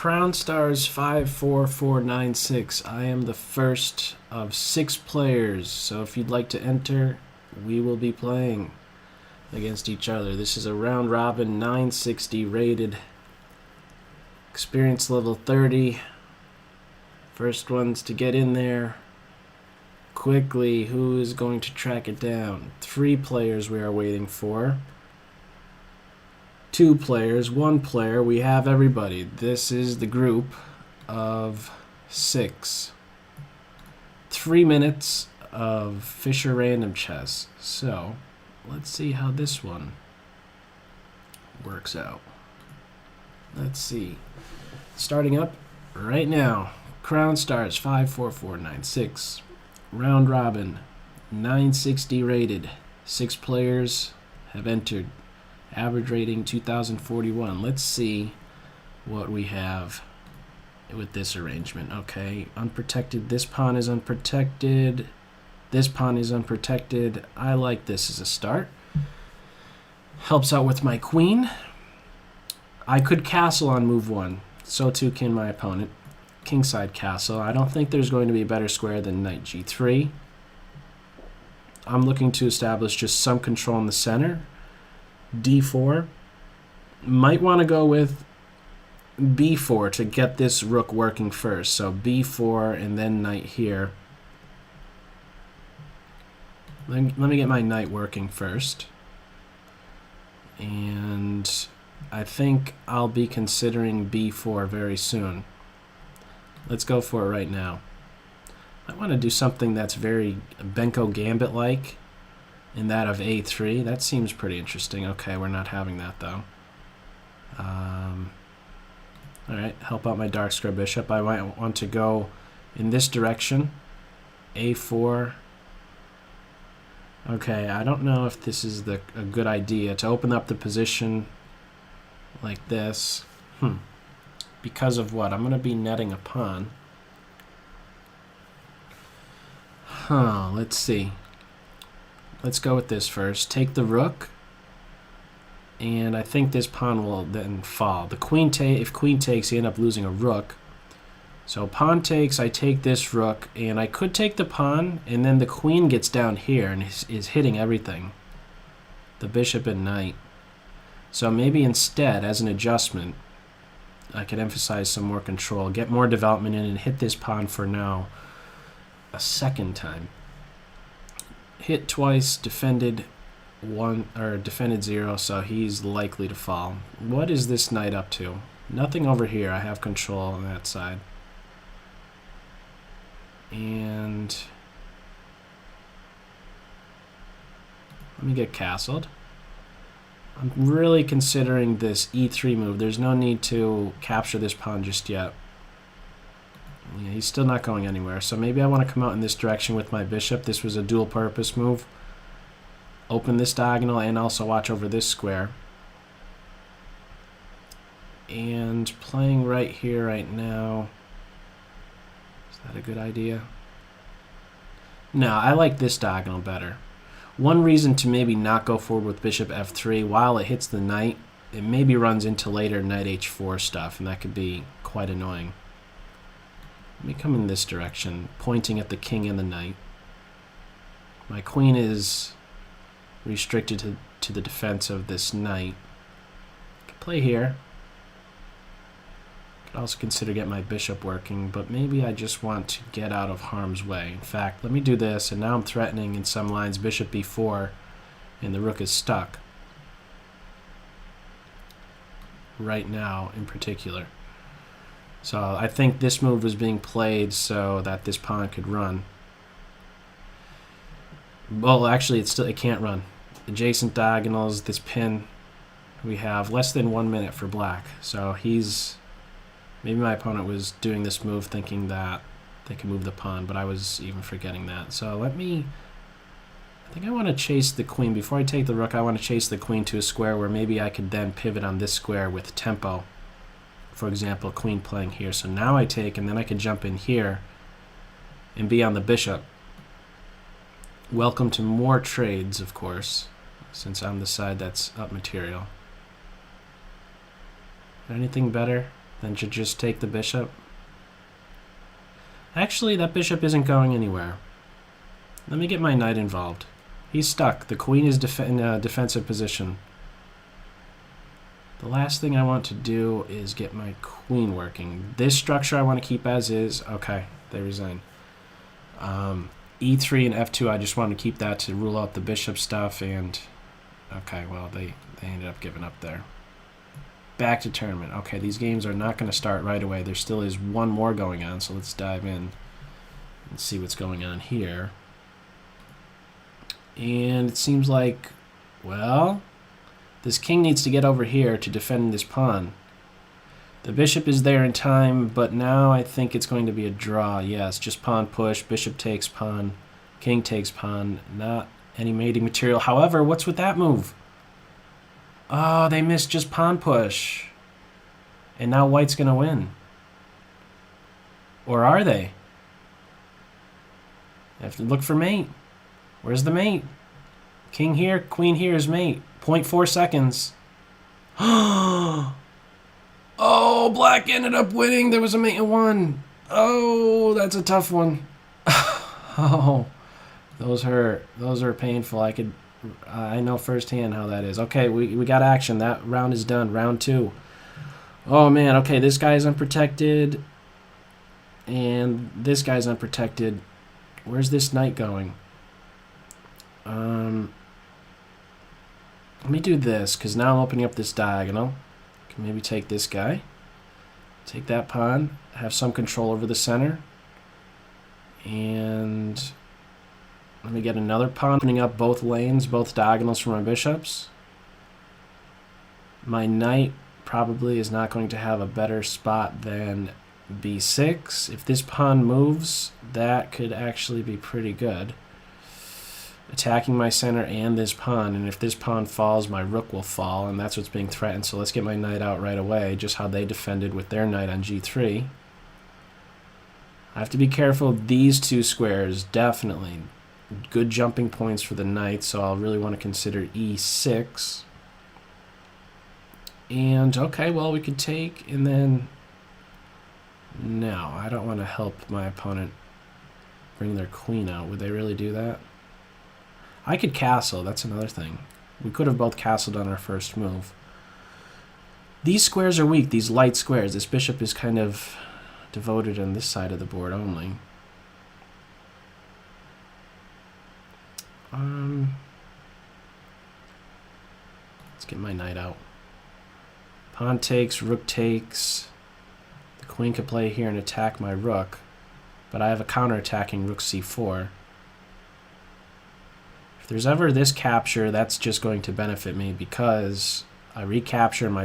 Crown Stars 54496. I am the first of 6 players, so if you'd like to enter, we will be playing against each other. This is a round robin, 960 rated, experience level 30. First ones to get in there quickly. Who is going to track it down? 3 players we are waiting for. 2 players, 1 player, we have everybody. This is the group of 6. 3 minutes of Fischer Random chess. So, let's see how this one works out. Let's see. Starting up right now. Crown Stars 54496. Round robin, 960 rated. 6 players have entered. Average rating 2041. Let's see what we have with this arrangement. Okay, unprotected. This pawn is unprotected. This pawn is unprotected. I like this as a start. Helps out with my queen. I could castle on move 1. So too can my opponent. Kingside castle. I don't think there's going to be a better square than knight g3. I'm looking to establish just some control in the center. d4. Might want to go with b4 to get this rook working first. So b4 and then knight here. Let me get my knight working first. And I think I'll be considering b4 very soon. Let's go for it right now. I want to do something that's very Benko Gambit-like. In that of a3, that seems pretty interesting. Okay, we're not having that though. Alright, help out my dark square bishop. I might want to go in this direction. a4. Okay, I don't know if this is a good idea to open up the position like this. Because of what? I'm going to be netting a pawn. Let's see. Let's go with this first. Take the rook, and I think this pawn will then fall. The queen if queen takes, you end up losing a rook. So pawn takes, I take this rook, and I could take the pawn, and then the queen gets down here and is hitting everything. The bishop and knight. So maybe instead, as an adjustment, I could emphasize some more control, get more development in, and hit this pawn for now a second time. Hit twice, defended 1 or defended 0, so he's likely to fall. What is this knight up to? Nothing over here. I have control on that side. And let me get castled. I'm really considering this e3 move. There's no need to capture this pawn just yet. Yeah, he's still not going anywhere, so maybe I want to come out in this direction with my bishop. This was a dual purpose move. Open this diagonal and also watch over this square. And playing right here right now, is that a good idea? No, I like this diagonal better. One reason to maybe not go forward with bishop f3 while it hits the knight, it maybe runs into later knight h4 stuff, and that could be quite annoying. Let me come in this direction, pointing at the king and the knight. My queen is restricted to the defense of this knight. I could play here. Could also consider getting my bishop working, but maybe I just want to get out of harm's way. In fact, let me do this, and now I'm threatening in some lines bishop b4, and the rook is stuck. Right now, in particular. So I think this move was being played so that this pawn could run. Well, actually, it can't run. Adjacent diagonals, this pin. We have less than 1 minute for black. So maybe my opponent was doing this move thinking that they could move the pawn, but I was even forgetting that. So I think I want to chase the queen. Before I take the rook, I want to chase the queen to a square where maybe I could then pivot on this square with tempo. For example, queen playing here. So now I take, and then I can jump in here and be on the bishop. Welcome to more trades, of course, since I'm the side that's up material. Anything better than to just take the bishop. Actually, that bishop isn't going anywhere. Let me get my knight involved. He's stuck. The queen is in a defensive position. The last thing I want to do is get my queen working. This structure I want to keep as is. Okay, they resign. E3 and F2, I just want to keep that to rule out the bishop stuff. And okay, well, they ended up giving up there. Back to tournament. Okay, these games are not going to start right away. There still is one more going on, so let's dive in and see what's going on here. And it seems like, well, this king needs to get over here to defend this pawn. The bishop is there in time, but now I think it's going to be a draw. Yes, just pawn push, bishop takes pawn, king takes pawn, not any mating material. However, what's with that move? Oh, they missed just pawn push. And now white's going to win. Or are they? I have to look for mate. Where's the mate? King here, queen here is mate. 0.4 seconds. Oh, black ended up winning. There was a mate in one. Oh, that's a tough one. Oh, those hurt. Those are painful. I know firsthand how that is. Okay, we got action. That round is done. Round 2. Oh, man. Okay, this guy's unprotected. And this guy's unprotected. Where's this knight going? Let me do this, because now I'm opening up this diagonal. Can maybe take this guy. Take that pawn. Have some control over the center. And let me get another pawn, opening up both lanes, both diagonals for my bishops. My knight probably is not going to have a better spot than b6. If this pawn moves, that could actually be pretty good. Attacking my center and this pawn, and if this pawn falls, my rook will fall, and that's what's being threatened. So let's get my knight out right away, just how they defended with their knight on g3. I have to be careful of these two squares, definitely. Good jumping points for the knight, so I'll really want to consider e6. And, okay, well, we could take, and then... No, I don't want to help my opponent bring their queen out. Would they really do that? I could castle, that's another thing. We could have both castled on our first move. These squares are weak, these light squares. This bishop is kind of devoted on this side of the board only. Let's get my knight out. Pawn takes, rook takes. The queen could play here and attack my rook, but I have a counter-attacking rook c4. If there's ever this capture, that's just going to benefit me because I recapture and my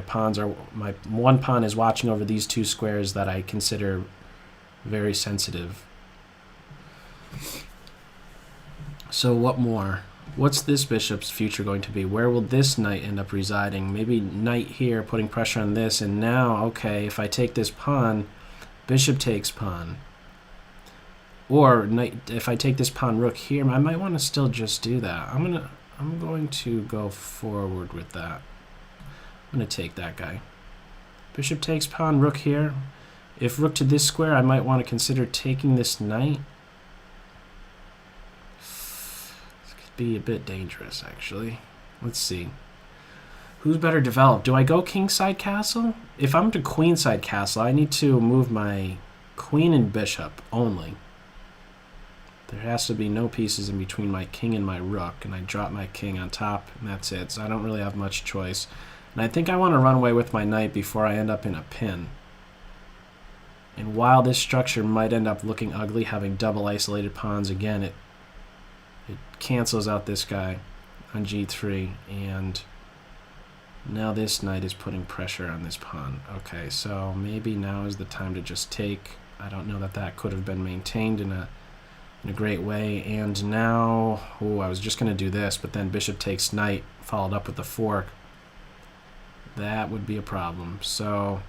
one pawn is watching over these two squares that I consider very sensitive. So what more? What's this bishop's future going to be? Where will this knight end up residing? Maybe knight here, putting pressure on this, and now, okay, if I take this pawn, bishop takes pawn. Or knight, if I take this pawn rook here, I might want to still just do that. I'm going to go forward with that. I'm going to take that guy. Bishop takes pawn, rook here. If rook to this square, I might want to consider taking this knight. This could be a bit dangerous, actually. Let's see. Who's better developed? Do I go kingside castle? If I'm to queenside castle, I need to move my queen and bishop only. There has to be no pieces in between my king and my rook, and I drop my king on top, and that's it. So I don't really have much choice. And I think I want to run away with my knight before I end up in a pin. And while this structure might end up looking ugly, having double isolated pawns, again, it cancels out this guy on g3, and now this knight is putting pressure on this pawn. Okay, so maybe now is the time to just take. I don't know that that could have been maintained in a great way. And now, oh, I was just going to do this, but then bishop takes knight, followed up with the fork. That would be a problem. So,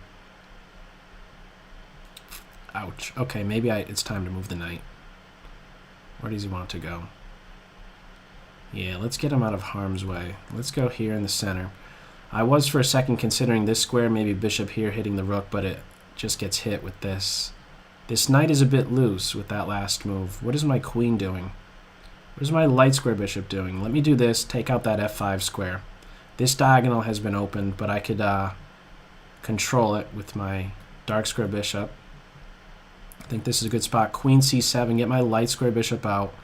ouch. Okay, maybe it's time to move the knight. Where does he want to go? Yeah, let's get him out of harm's way. Let's go here in the center. I was for a second considering this square, maybe bishop here hitting the rook, but just gets hit with this. This knight is a bit loose with that last move. What is my queen doing? What is my light square bishop doing? Let me do this, take out that f5 square. This diagonal has been opened, but I could control it with my dark square bishop. I think this is a good spot. Queen c7, get my light square bishop out.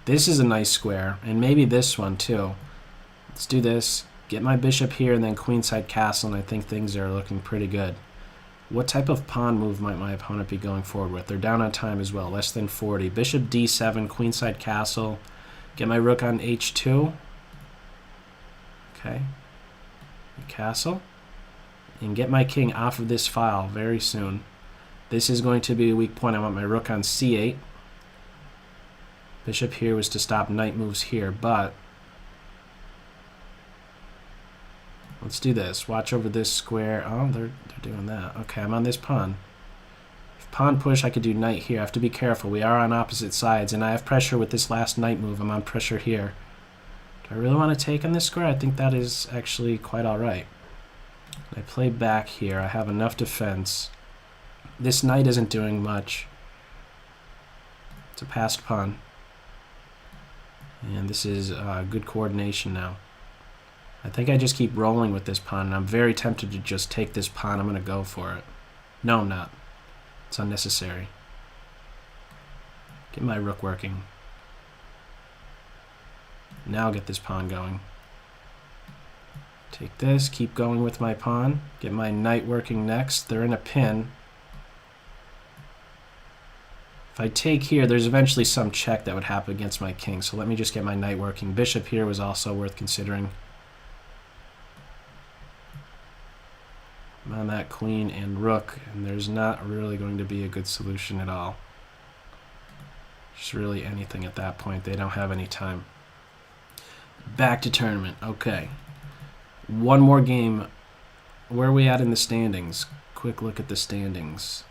This is a nice square, and maybe this one too. Let's do this. Get my bishop here, and then queenside castle, and I think things are looking pretty good. What type of pawn move might my opponent be going forward with? They're down on time as well, less than 40. Bishop d7, queenside castle. Get my rook on h2. Okay. Castle. And get my king off of this file very soon. This is going to be a weak point. I want my rook on c8. Bishop here was to stop knight moves here, but let's do this. Watch over this square. Oh, they're doing that. Okay, I'm on this pawn. If pawn push, I could do knight here. I have to be careful. We are on opposite sides, and I have pressure with this last knight move. I'm on pressure here. Do I really want to take on this square? I think that is actually quite all right. I play back here. I have enough defense. This knight isn't doing much. It's a passed pawn. And this is good coordination now. I think I just keep rolling with this pawn, and I'm very tempted to just take this pawn. I'm going to go for it. No, I'm not. It's unnecessary. Get my rook working. Now I'll get this pawn going. Take this, keep going with my pawn. Get my knight working next. They're in a pin. If I take here, there's eventually some check that would happen against my king, so let me just get my knight working. Bishop here was also worth considering. I'm on that queen and rook, and there's not really going to be a good solution at all. Just really anything at that point. They don't have any time. Back to tournament. Okay. One more game. Where are we at in the standings? Quick look at the standings.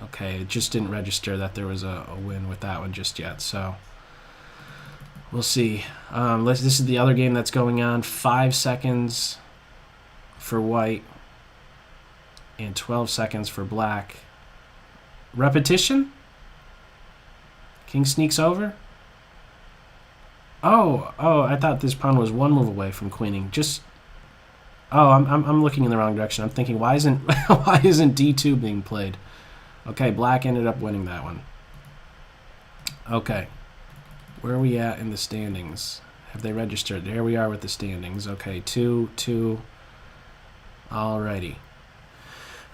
Okay, it just didn't register that there was a win with that one just yet, so we'll see. This is the other game that's going on. 5 seconds for white and 12 seconds for black. Repetition? King sneaks over? Oh, I thought this pawn was one move away from queening. I'm looking in the wrong direction. I'm thinking, why isn't why isn't d2 being played? Okay, black ended up winning that one. Okay, where are we at in the standings? Have they registered? There we are with the standings. Okay, 2-2. Alrighty.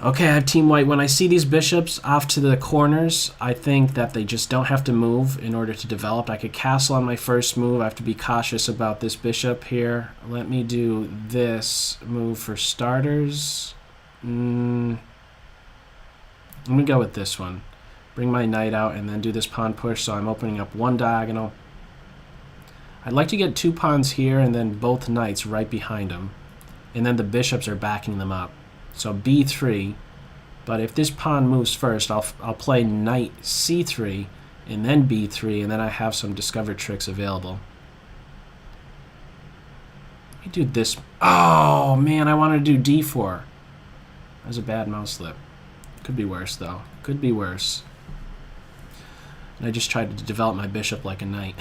Okay, I have Team White. When I see these bishops off to the corners, I think that they just don't have to move in order to develop. I could castle on my first move. I have to be cautious about this bishop here. Let me do this move for starters. Let me go with this one. Bring my knight out and then do this pawn push, so I'm opening up one diagonal. I'd like to get 2 pawns here and then both knights right behind them. And then the bishops are backing them up. So b3, but if this pawn moves first, I'll play knight c3 and then b3, and then I have some discovered tricks available. Let me do this. Oh man, I wanted to do d4. That was a bad mouse slip. Could be worse though. Could be worse. And I just tried to develop my bishop like a knight.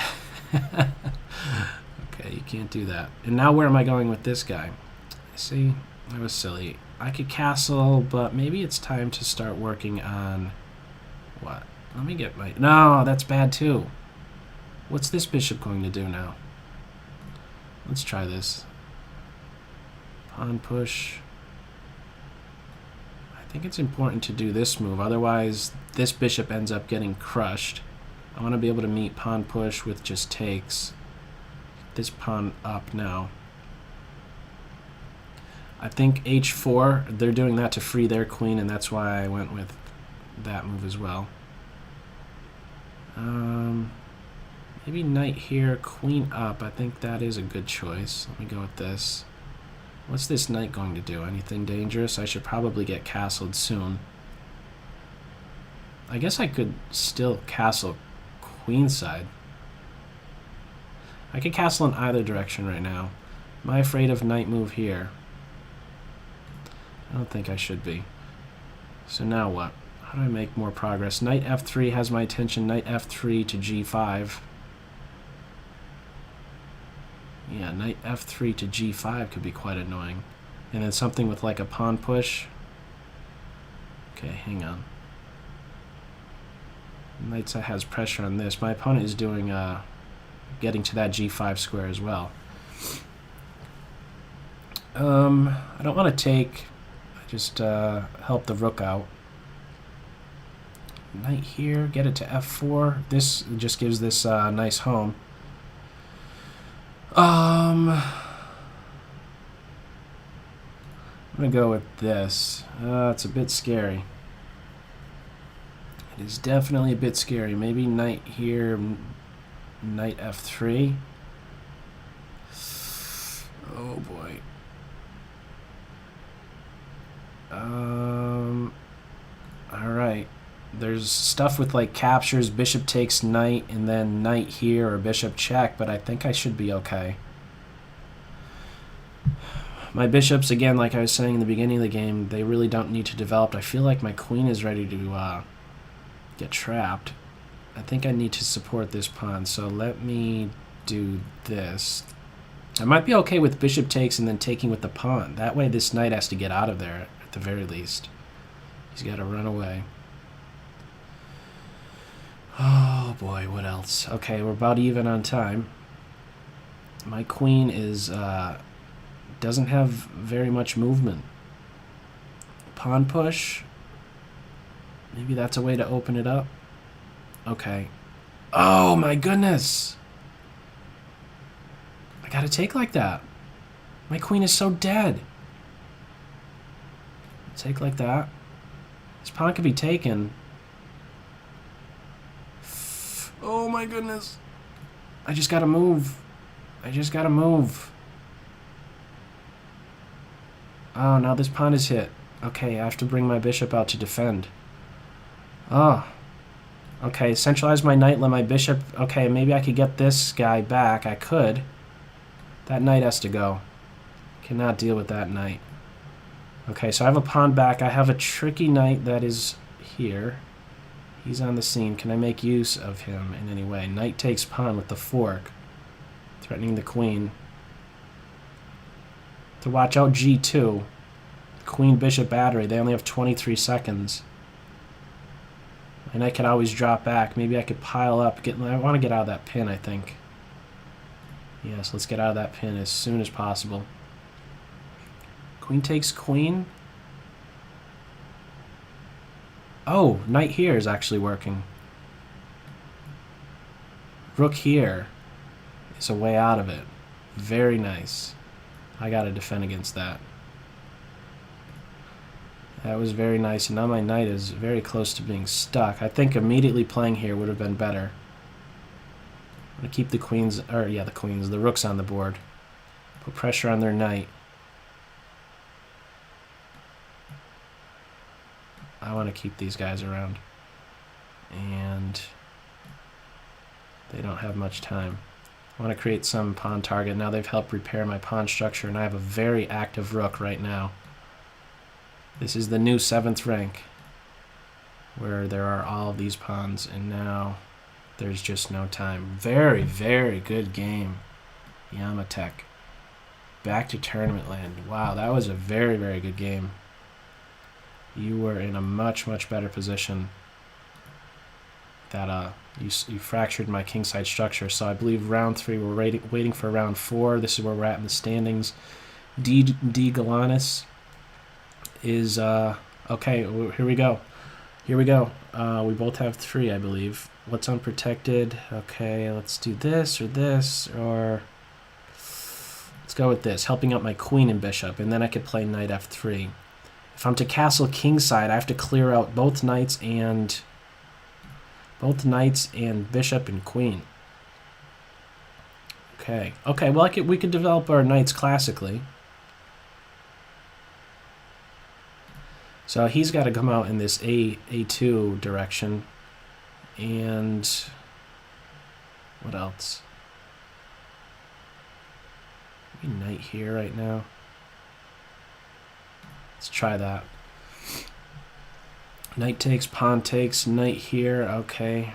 Okay, you can't do that. And now where am I going with this guy? See, that was silly. I could castle, but maybe it's time to start working on what? Let me get my... No, that's bad too. What's this bishop going to do now? Let's try this. Pawn push. I think it's important to do this move, otherwise this bishop ends up getting crushed. I want to be able to meet pawn push with just takes. Get this pawn up now. I think h4, they're doing that to free their queen, and that's why I went with that move as well. Maybe knight here, queen up. I think that is a good choice. Let me go with this. What's this knight going to do? Anything dangerous? I should probably get castled soon. I guess I could still castle queenside. I could castle in either direction right now. Am I afraid of knight move here? I don't think I should be. So now what? How do I make more progress? Knight f3 has my attention. Knight f3 to g5. Yeah, knight f3 to g5 could be quite annoying. And then something with like a pawn push. Okay, hang on. Knight has pressure on this. My opponent is doing getting to that g5 square as well. I don't want to take. I just help the rook out. Knight here, get it to f4. This just gives this nice home. I'm gonna go with this. It's a bit scary. It is definitely a bit scary. Maybe knight here, knight f3. Oh boy. All right. There's stuff with like captures, bishop takes knight, and then knight here or bishop check, but I think I should be okay. My bishops, again, like I was saying in the beginning of the game, they really don't need to develop. I feel like my queen is ready to get trapped. I think I need to support this pawn, so let me do this. I might be okay with bishop takes and then taking with the pawn. That way this knight has to get out of there at the very least. He's got to run away. Oh boy, what else? Okay, we're about even on time. My queen is doesn't have very much movement. Pawn push. Maybe that's a way to open it up. Okay. Oh my goodness! I gotta take like that. My queen is so dead. Take like that. This pawn could be taken. Oh my goodness. I just gotta move. I just gotta move. Oh, now this pawn is hit. Okay, I have to bring my bishop out to defend. Oh. Okay, centralize my knight, let my bishop... Okay, maybe I could get this guy back. I could. That knight has to go. Cannot deal with that knight. Okay, so I have a pawn back. I have a tricky knight that is here. He's on the scene. Can I make use of him in any way? Knight takes pawn with the fork. Threatening the queen. To watch out g2. Queen bishop battery. They only have 23 seconds. And I could always drop back. Maybe I could pile up. I want to get out of that pin, I think. Yes, let's get out of that pin as soon as possible. Queen takes queen. Oh, knight here is actually working. Rook here is a way out of it. Very nice. I gotta defend against that. That was very nice, and now my knight is very close to being stuck. I think immediately playing here would have been better. I'm gonna keep the queens, or yeah, the rooks on the board. Put pressure on their knight. I want to keep these guys around. And they don't have much time. I want to create some pawn target. Now they've helped repair my pawn structure, and I have a very active rook right now. This is the new 7th rank, where there are all of these pawns, and now there's just no time. Very, very good game, Yamatek. Back to tournament land. Wow, that was a very, very good game. You were in a much, much better position. That you fractured my kingside structure. So I believe round 3, we're waiting for round 4. This is where we're at in the standings. D. Galanis is okay. Here we go. Here we go. We both have 3, I believe. What's unprotected? Okay, let's do this, or let's go with this. Helping out my queen and bishop, and then I could play knight f3. If I'm to castle kingside, I have to clear out both knights and bishop and queen. Okay. Okay. Well, we could develop our knights classically. So he's got to come out in this A2 direction. And what else? Maybe knight here right now. Let's try that. Knight takes, pawn takes, knight here. Okay.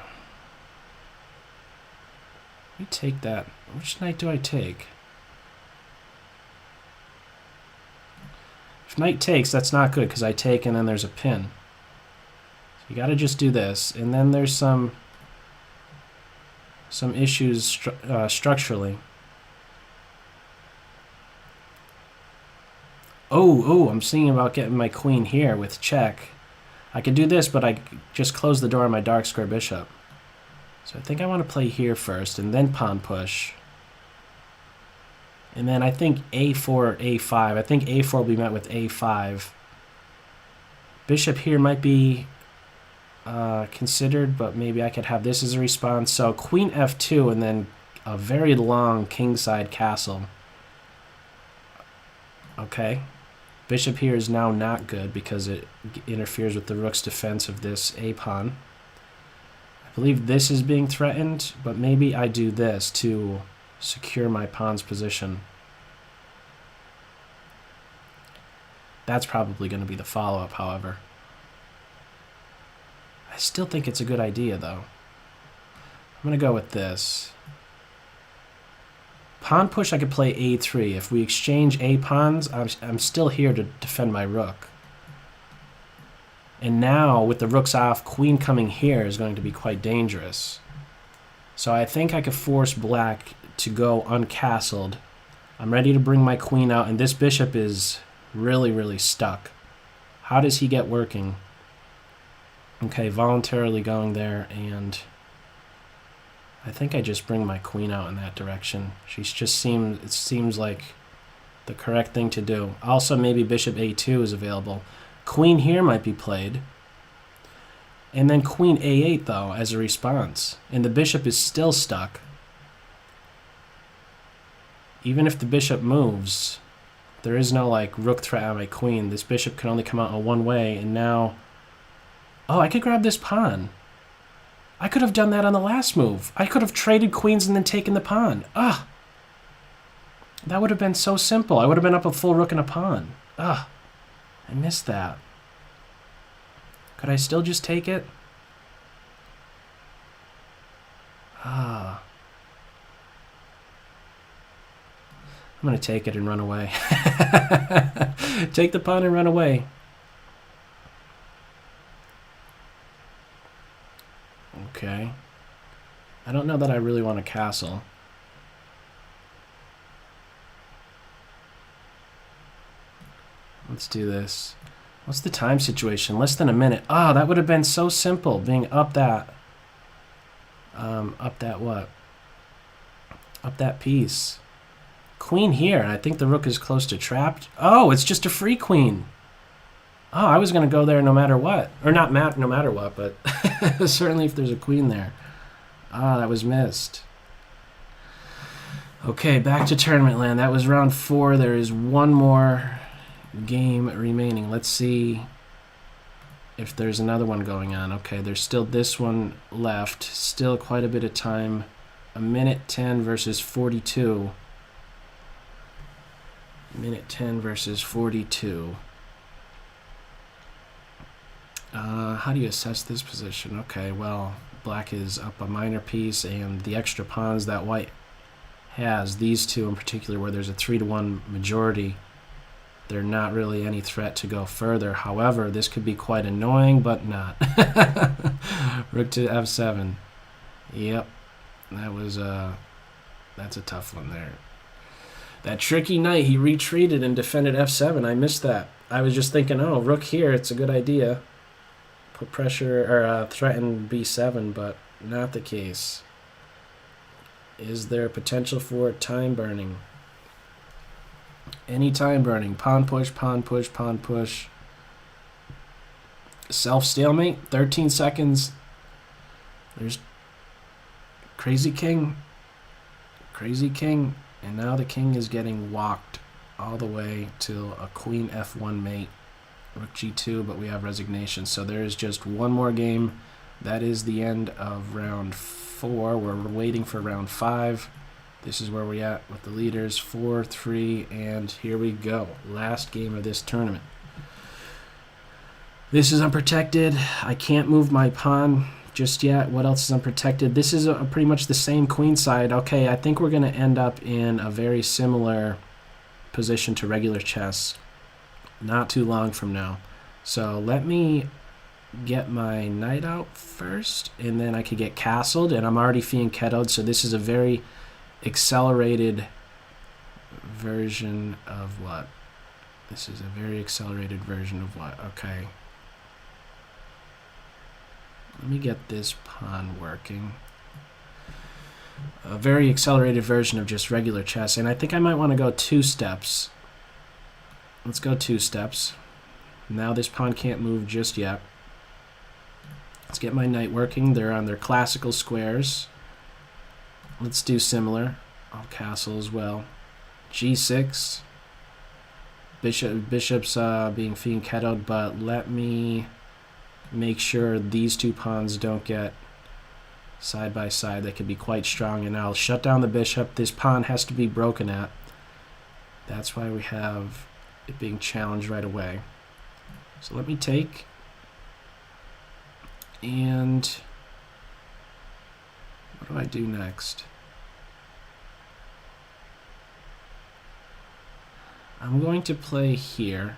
Let me take that. Which knight do I take? If knight takes, that's not good because I take and then there's a pin. So you got to just do this. And then there's some issues structurally. Oh, I'm thinking about getting my queen here with check. I could do this, but I just close the door on my dark square bishop. So I think I want to play here first, and then pawn push. And then I think a4, a5. I think a4 will be met with a5. Bishop here might be considered, but maybe I could have this as a response. So queen f2, and then a very long kingside castle. Okay. Bishop here is now not good because it interferes with the rook's defense of this a-pawn. I believe this is being threatened, but maybe I do this to secure my pawn's position. That's probably going to be the follow-up, however. I still think it's a good idea, though. I'm going to go with this. Pawn push, I could play a3. If we exchange a-pawns, I'm still here to defend my rook. And now, with the rooks off, queen coming here is going to be quite dangerous. So I think I could force black to go uncastled. I'm ready to bring my queen out, and this bishop is really, really stuck. How does he get working? Okay, voluntarily going there, and I think I just bring my queen out in that direction. It seems like the correct thing to do. Also, maybe bishop a2 is available. Queen here might be played. And then queen a8, though, as a response. And the bishop is still stuck. Even if the bishop moves, there is no, like, rook threat on my queen. This bishop can only come out in one way, and now... Oh, I could grab this pawn. I could have done that on the last move. I could have traded queens and then taken the pawn. Ah! That would have been so simple. I would have been up a full rook and a pawn. Ah! I missed that. Could I still just take it? Ah. I'm going to take it and run away. Take the pawn and run away. Okay. I don't know that I really want a castle. Let's do this. What's the time situation? Less than a minute. Ah, that would have been so simple, being up that... up that what? Up that piece. Queen here, and I think the rook is close to trapped. Oh, it's just a free queen. Oh, I was going to go there no matter what. Or not no matter what, but certainly if there's a queen there. Ah, that was missed. Okay, back to tournament land. That was round 4. There is one more game remaining. Let's see if there's another one going on. Okay, there's still this one left. Still quite a bit of time. A minute 10 versus 42. Minute 10 versus 42. How do you assess this position? Okay, well, black is up a minor piece, and the extra pawns that white has, these two in particular, where there's a 3-to-1 majority, they're not really any threat to go further. However, this could be quite annoying, but not. Rook to f7. Yep, that was that's a tough one there. That tricky knight, he retreated and defended f7. I missed that. I was just thinking, oh, rook here, it's a good idea. Put pressure, or threaten b7, but not the case. Is there potential for time burning? Any time burning. Pawn push, pawn push, pawn push. Self-stalemate, 13 seconds. There's crazy king. Crazy king. And now the king is getting walked all the way to a queen f1 mate. Rook g2, but we have resignation. So there is just one more game. That is the end of round 4. We're waiting for round 5. This is where we're at with the leaders, 4-3, and here we go. Last game of this tournament. This is unprotected. I can't move my pawn just yet. What else is unprotected? This is pretty much the same queen side. Okay, I think we're going to end up in a very similar position to regular chess not too long from now. So let me get my knight out first, and then I could get castled, and I'm already fianchettoed, so this is a very accelerated version of what? This is a very accelerated version of what? Okay. Let me get this pawn working. A very accelerated version of just regular chess, and I think I might want to go 2 steps. Let's go 2 steps. Now this pawn can't move just yet. Let's get my knight working. They're on their classical squares. Let's do similar. I'll castle as well. G6. Bishop's being fianchettoed, but let me make sure these 2 pawns don't get side by side. They could be quite strong, and I'll shut down the bishop. This pawn has to be broken at. That's why we have it being challenged right away. So let me take, and what do I do next? I'm going to play here.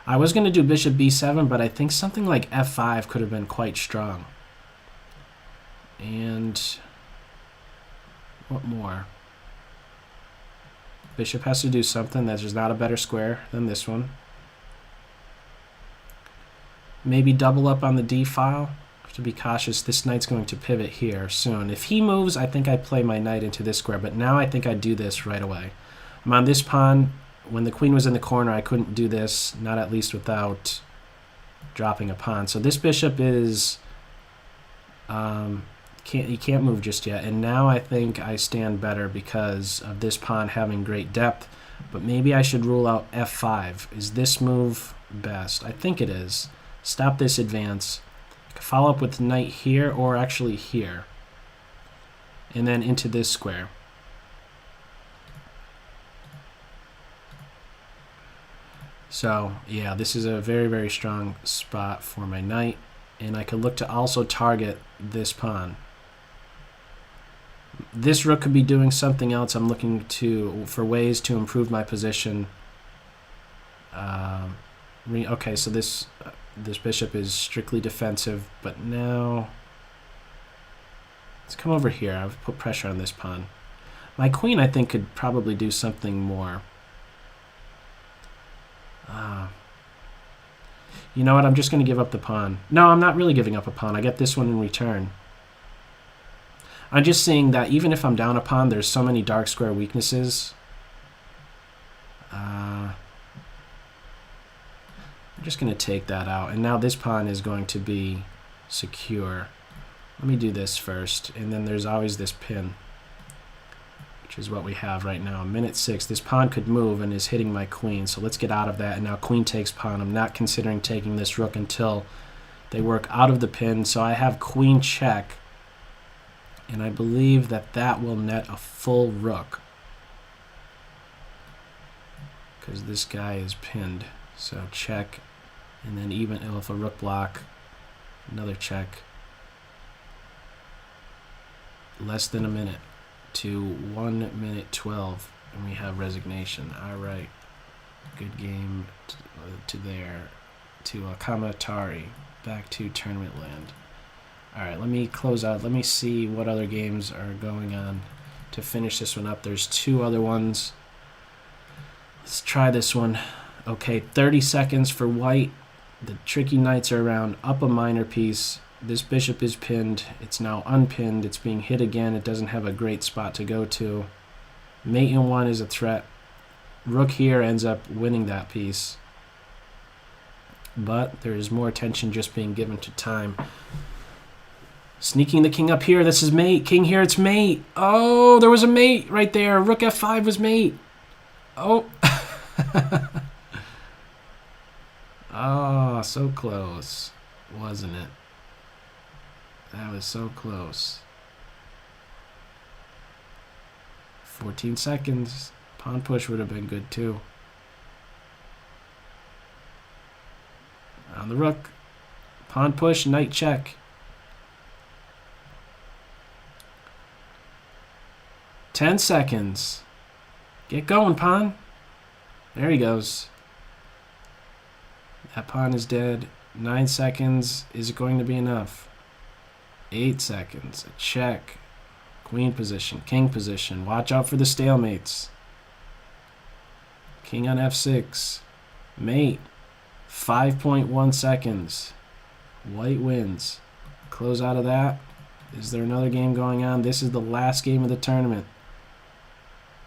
I was going to do bishop b7, but I think something like f5 could have been quite strong. And what more? Bishop has to do something. That's just not a better square than this one. Maybe double up on the d file. Have to be cautious. This knight's going to pivot here soon. If he moves, I think I play my knight into this square, but now I think I do this right away. I'm on this pawn. When the queen was in the corner, I couldn't do this, not at least without dropping a pawn. So this bishop is he can't move just yet, and now I think I stand better because of this pawn having great depth. But maybe I should rule out f5. Is this move best? I think it is. Stop this advance. I can follow up with knight here, or actually here, and then into this square. So yeah, this is a very, very strong spot for my knight, and I could look to also target this pawn. This rook could be doing something else. I'm looking for ways to improve my position. Okay, so this bishop is strictly defensive, but now let's come over here. I've put pressure on this pawn. My queen, I think, could probably do something more. You know what? I'm just going to give up the pawn. No, I'm not really giving up a pawn. I get this one in return. I'm just seeing that even if I'm down a pawn, there's so many dark square weaknesses. I'm just going to take that out. And now this pawn is going to be secure. Let me do this first. And then there's always this pin, which is what we have right now. Minute 6. This pawn could move and is hitting my queen. So let's get out of that. And now queen takes pawn. I'm not considering taking this rook until they work out of the pin. So I have queen check. And I believe that that will net a full rook, because this guy is pinned. So check, and then even if a rook block, another check. Less than a minute to 1 minute 12, and we have resignation. All right, good game to there, to Kamatari, back to tournament land. All right, let me close out. Let me see what other games are going on to finish this one up. There's 2 other ones. Let's try this one. Okay, 30 seconds for white. The tricky knights are around up a minor piece. This bishop is pinned. It's now unpinned. It's being hit again. It doesn't have a great spot to go to. Mate in 1 is a threat. Rook here ends up winning that piece. But there is more attention just being given to time. Sneaking the king up here. This is mate. King here, it's mate. Oh, there was a mate right there. Rook f5 was mate. Oh. Oh, so close, wasn't it? That was so close. 14 seconds. Pawn push would have been good too. On the rook. Pawn push, knight check. 10 seconds. Get going, pawn. There he goes. That pawn is dead. 9 seconds. Is it going to be enough? 8 seconds. A check. Queen position. King position. Watch out for the stalemates. King on f6. Mate. 5.1 seconds. White wins. Close out of that. Is there another game going on? This is the last game of the tournament.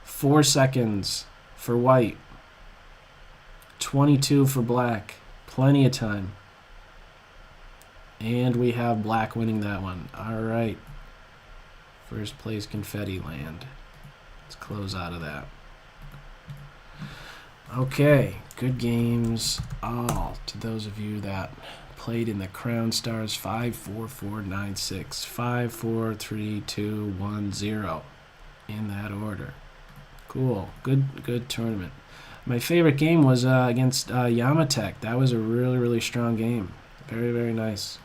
4 seconds for white. 22 for black. Plenty of time. And we have black winning that one. All right. First place confetti land. Let's close out of that. Okay. Good games all to those of you that played in the Crown Stars 5-4-4-9-6. 5-4-3-2-1-0 in that order. Cool. Good tournament. My favorite game was against Yamatek. That was a really strong game. Very nice.